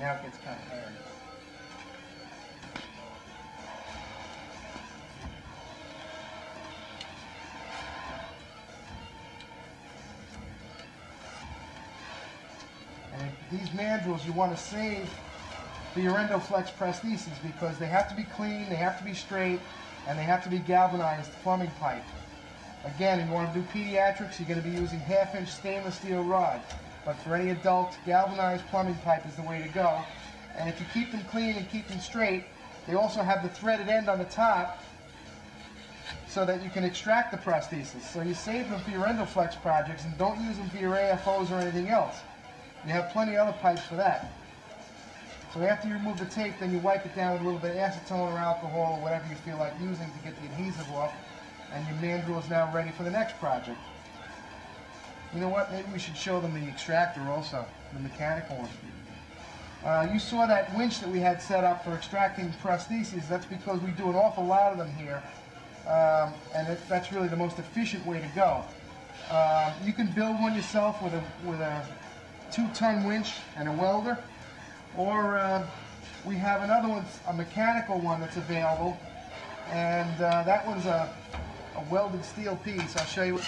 now it gets kind of hairy. And these mandrels you want to save for your EndoFlex prostheses because they have to be clean, they have to be straight, and they have to be galvanized plumbing pipe. Again, if you want to do pediatrics, you're going to be using half-inch stainless steel rod. But for any adult, galvanized plumbing pipe is the way to go. And if you keep them clean and keep them straight, they also have the threaded end on the top so that you can extract the prosthesis. So you save them for your EndoFlex projects and don't use them for your AFOs or anything else. You have plenty of other pipes for that. So after you remove the tape, then you wipe it down with a little bit of acetone or alcohol or whatever you feel like using to get the adhesive off, and your mandrel is now ready for the next project. You know what? Maybe we should show them the extractor also, the mechanical one. You saw that winch that we had set up for extracting prostheses. That's because we do an awful lot of them here, and that's really the most efficient way to go. You can build one yourself with a 2-ton winch and a welder. Or we have another one, a mechanical one that's available, and that one's a welded steel piece. I'll show you.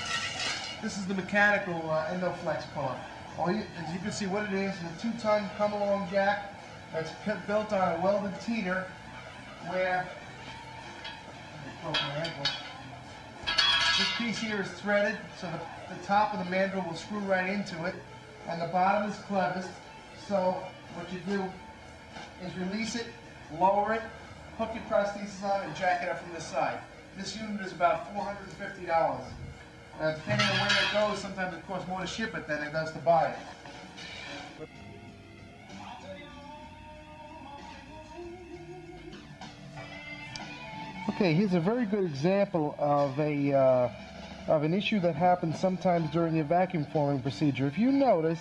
This is the mechanical EndoFlex puller. As you can see what it is, a 2-ton come-along jack that's built on a welded teeter where, this piece here is threaded, so the top of the mandrel will screw right into it, and the bottom is cleviced. So what you do is release it, lower it, hook your prosthesis on it, and jack it up from the side. This unit is about $450. Depending on where it goes, sometimes it costs more to ship it than it does to buy it. Okay, here's a very good example of an issue that happens sometimes during your vacuum forming procedure. If you notice,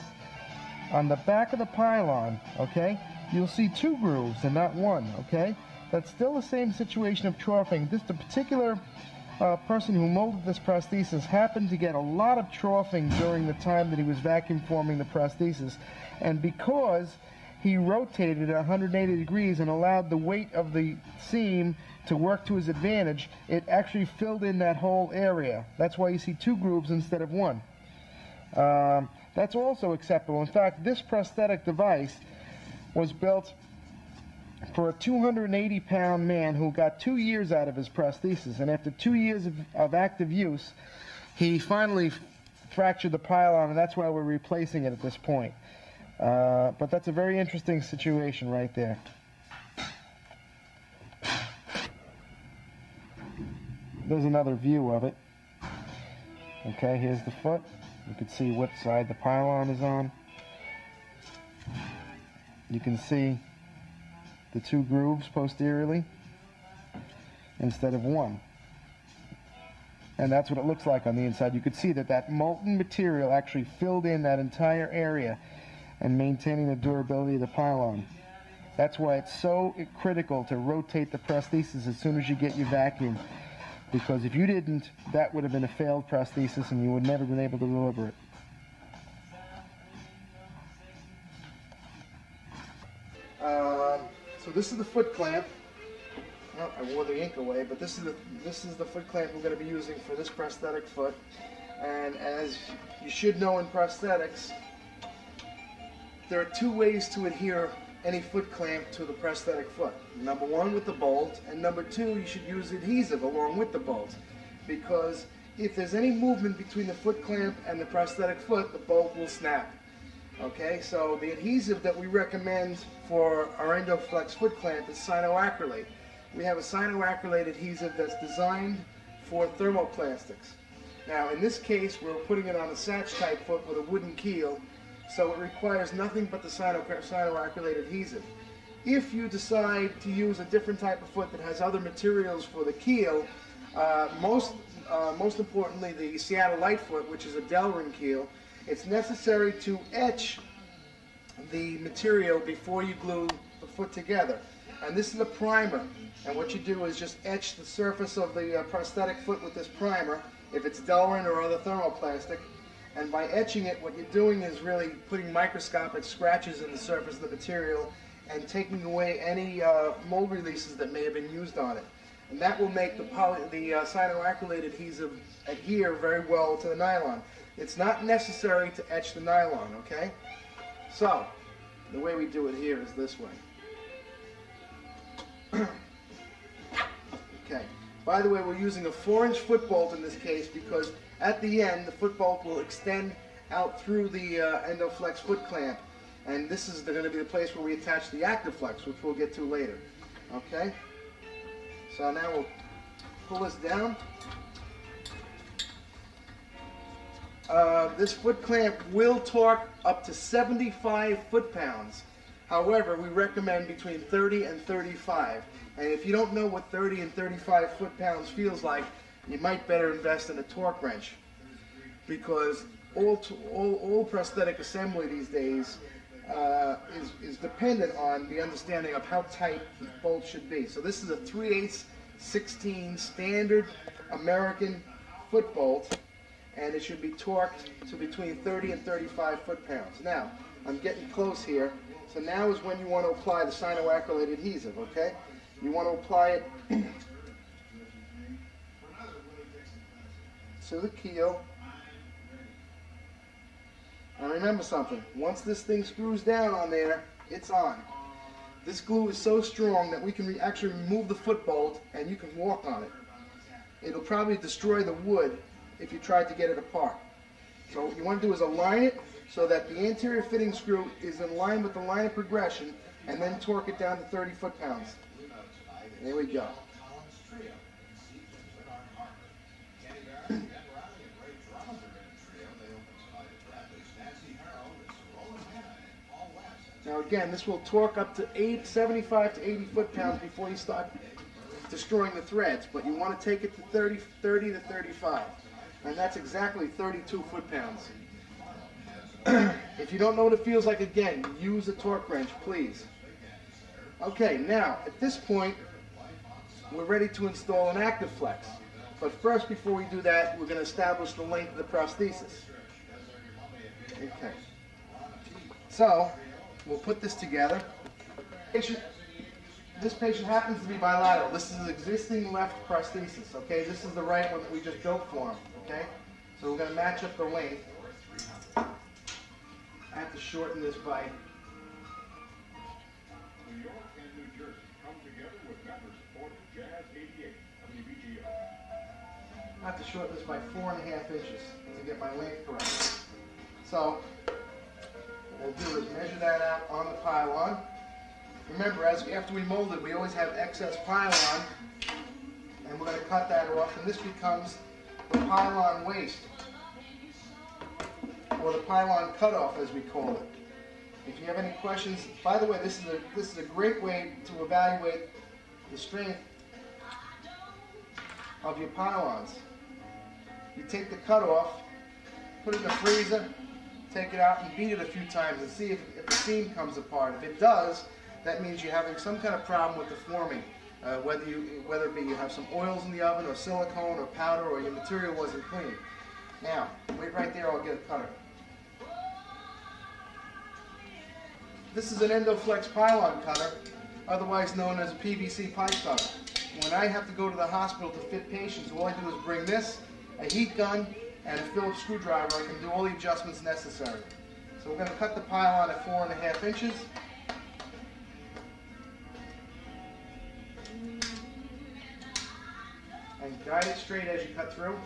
on the back of the pylon, okay, you'll see 2 grooves and not 1, okay? That's still the same situation of troughing. The particular person who molded this prosthesis happened to get a lot of troughing during the time that he was vacuum forming the prosthesis. And because he rotated at 180 degrees and allowed the weight of the seam to work to his advantage, it actually filled in that whole area. That's why you see 2 grooves instead of 1. That's also acceptable. In fact, this prosthetic device was built for a 280-pound man who got 2 years out of his prosthesis, and after 2 years of active use, he finally fractured the pylon, and that's why we're replacing it at this point. But that's a very interesting situation right there. There's another view of it. Okay, here's the foot. You can see what side the pylon is on. You can see the 2 grooves posteriorly instead of 1. And that's what it looks like on the inside. You could see that molten material actually filled in that entire area and maintaining the durability of the pylon. That's why it's so critical to rotate the prosthesis as soon as you get your vacuum. Because if you didn't, that would have been a failed prosthesis and you would never been able to deliver it. So this is the foot clamp. Well, I wore the ink away, but this is the foot clamp we're going to be using for this prosthetic foot. And as you should know in prosthetics, there are 2 ways to adhere any foot clamp to the prosthetic foot. Number 1 with the bolt, and number 2 you should use adhesive along with the bolt, because if there's any movement between the foot clamp and the prosthetic foot, the bolt will snap. Okay, so the adhesive that we recommend for our EndoFlex foot clamp is cyanoacrylate. We have a cyanoacrylate adhesive that's designed for thermoplastics. Now in this case we're putting it on a satch type foot with a wooden keel, so it requires nothing but the cyanoacrylate adhesive. If you decide to use a different type of foot that has other materials for the keel, most importantly the Seattle Lightfoot, which is a Delrin keel, it's necessary to etch the material before you glue the foot together. And this is a primer, and what you do is just etch the surface of the prosthetic foot with this primer, if it's Delrin or other thermoplastic, And by etching it, what you're doing is really putting microscopic scratches in the surface of the material and taking away any mold releases that may have been used on it. And that will make the cyanoacrylate adhesive adhere very well to the nylon. It's not necessary to etch the nylon, okay? So, the way we do it here is this way. Okay. By the way, we're using a 4-inch foot bolt in this case because at the end, the foot bolt will extend out through the EndoFlex foot clamp. And this is going to be the place where we attach the EndoFlex, which we'll get to later. Okay? So now we'll pull this down. This foot clamp will torque up to 75 foot-pounds. However, we recommend between 30 and 35. And if you don't know what 30 and 35 foot-pounds feels like, you might better invest in a torque wrench. Because all prosthetic assembly these days is dependent on the understanding of how tight the bolt should be. So this is a 3/8/16 standard American foot bolt, and it should be torqued to between 30 and 35 foot-pounds. Now, I'm getting close here, so now is when you want to apply the cyanoacrylate adhesive, okay? You want to apply it to the keel. And remember something, once this thing screws down on there, it's on. This glue is so strong that we can actually remove the foot bolt and you can walk on it. It'll probably destroy the wood if you tried to get it apart. So what you want to do is align it so that the anterior fitting screw is in line with the line of progression, and then torque it down to 30 foot-pounds. There we go. Now again, this will torque up to 75 to 80 foot-pounds before you start destroying the threads, but you want to take it to 30 to 35, and that's exactly 32 foot-pounds. If you don't know what it feels like, again, use a torque wrench, please. Okay, now, at this point, we're ready to install an EndoFlex. But first, before we do that, we're going to establish the length of the prosthesis. Okay. So, we'll put this together. This patient happens to be bilateral. This is an existing left prosthesis, okay? This is the right one that we just built for him, okay? So we're going to match up the length. I have to shorten this by... I have to shorten this by 4.5 inches to get my length correct. So, what we'll do is measure that out on the pylon. Remember, after we mold it, we always have excess pylon, and we're going to cut that off, and this becomes the pylon waste, or the pylon cutoff, as we call it. If you have any questions, by the way, this is a great way to evaluate the strength of your pylons. You take the cutoff, put it in the freezer, take it out and beat it a few times and see if the seam comes apart. If it does, that means you're having some kind of problem with the forming. Whether it be you have some oils in the oven or silicone or powder or your material wasn't clean. Now, wait right there, I'll get a cutter. This is an EndoFlex pylon cutter, otherwise known as a PVC pipe cutter. When I have to go to the hospital to fit patients, all I do is bring this, a heat gun, and a Phillips screwdriver. I can do all the adjustments necessary. So we're going to cut the pylon at 4.5 inches. And guide it straight as you cut through.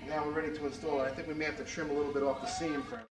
Now we're ready to install it. I think we may have to trim a little bit off the seam first.